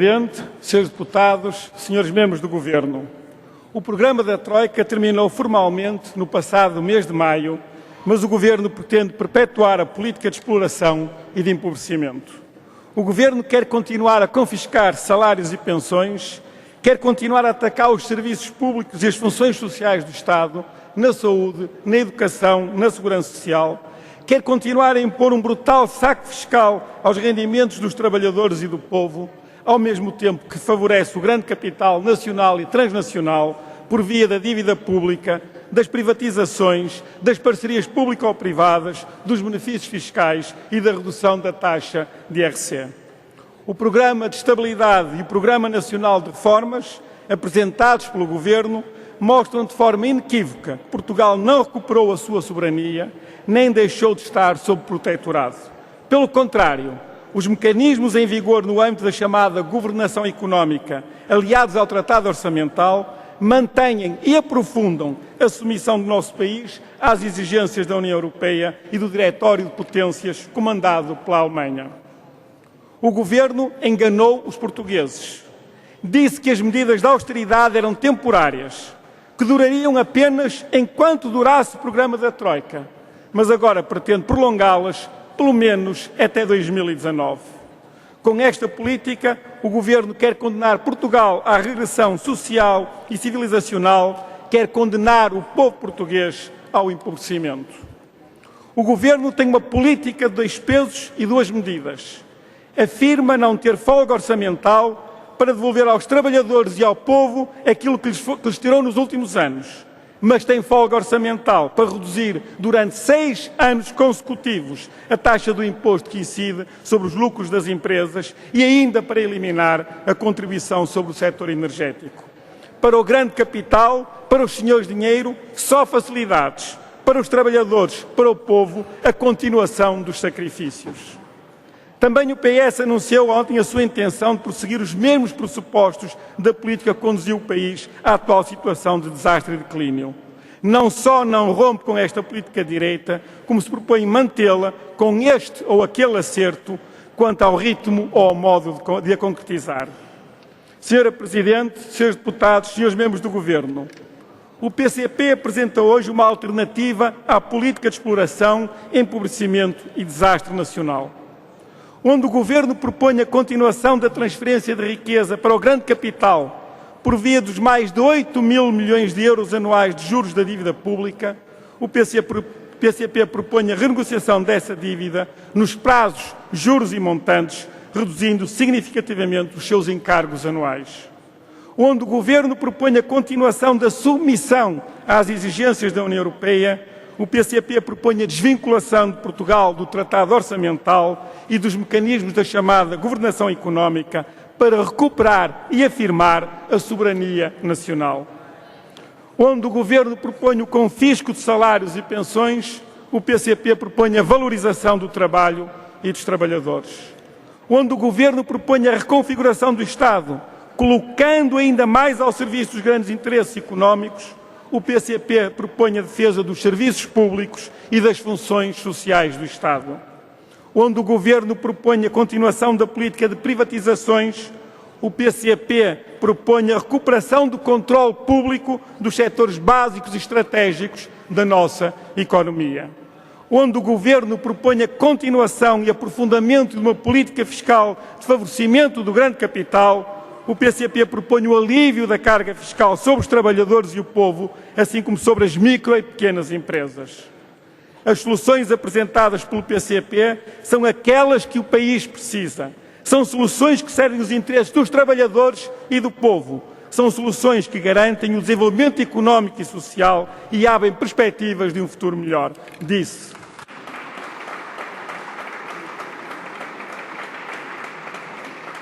Presidente, Srs. Deputados, Srs. Membros do Governo, o programa da Troika terminou formalmente no passado mês de maio, mas o Governo pretende perpetuar a política de exploração e de empobrecimento. O Governo quer continuar a confiscar salários e pensões, quer continuar a atacar os serviços públicos e as funções sociais do Estado, na saúde, na educação, na segurança social, quer continuar a impor um brutal saque fiscal aos rendimentos dos trabalhadores e do povo, ao mesmo tempo que favorece o grande capital nacional e transnacional por via da dívida pública, das privatizações, das parcerias público-privadas, dos benefícios fiscais e da redução da taxa de IRC. O Programa de Estabilidade e o Programa Nacional de Reformas, apresentados pelo Governo, mostram de forma inequívoca que Portugal não recuperou a sua soberania, nem deixou de estar sob protetorado. Pelo contrário, os mecanismos em vigor no âmbito da chamada governação económica, aliados ao Tratado Orçamental, mantêm e aprofundam a submissão do nosso país às exigências da União Europeia e do Diretório de Potências comandado pela Alemanha. O Governo enganou os portugueses. Disse que as medidas de austeridade eram temporárias, que durariam apenas enquanto durasse o programa da Troika, mas agora pretende prolongá-las pelo menos até 2019. Com esta política, o Governo quer condenar Portugal à regressão social e civilizacional, quer condenar o povo português ao empobrecimento. O Governo tem uma política de 2 pesos e 2 medidas. Afirma não ter folga orçamental para devolver aos trabalhadores e ao povo aquilo que lhes tirou nos últimos anos, mas tem folga orçamental para reduzir durante 6 anos consecutivos a taxa do imposto que incide sobre os lucros das empresas e ainda para eliminar a contribuição sobre o setor energético. Para o grande capital, para os senhores dinheiro, só facilidades. Para os trabalhadores, para o povo, a continuação dos sacrifícios. Também o PS anunciou ontem a sua intenção de prosseguir os mesmos pressupostos da política que conduziu o país à atual situação de desastre e declínio. Não só não rompe com esta política de direita, como se propõe mantê-la com este ou aquele acerto quanto ao ritmo ou ao modo de a concretizar. Senhora Presidente, Srs. Deputados, Srs. Membros do Governo, o PCP apresenta hoje uma alternativa à política de exploração, empobrecimento e desastre nacional, onde o Governo propõe a continuação da transferência de riqueza para o grande capital por via dos mais de 8 mil milhões de euros anuais de juros da dívida pública, o PCP propõe a renegociação dessa dívida nos prazos, juros e montantes, reduzindo significativamente os seus encargos anuais. Onde o Governo propõe a continuação da submissão às exigências da União Europeia, o PCP propõe a desvinculação de Portugal do Tratado Orçamental e dos mecanismos da chamada governação económica para recuperar e afirmar a soberania nacional. Onde o Governo propõe o confisco de salários e pensões, o PCP propõe a valorização do trabalho e dos trabalhadores. Onde o Governo propõe a reconfiguração do Estado, colocando ainda mais ao serviço dos grandes interesses económicos, o PCP propõe a defesa dos serviços públicos e das funções sociais do Estado. Onde o Governo propõe a continuação da política de privatizações, o PCP propõe a recuperação do controle público dos setores básicos e estratégicos da nossa economia. Onde o Governo propõe a continuação e aprofundamento de uma política fiscal de favorecimento do grande capital, o PCP propõe o alívio da carga fiscal sobre os trabalhadores e o povo, assim como sobre as micro e pequenas empresas. As soluções apresentadas pelo PCP são aquelas que o país precisa. São soluções que servem os interesses dos trabalhadores e do povo. São soluções que garantem o desenvolvimento económico e social e abrem perspectivas de um futuro melhor. Disse.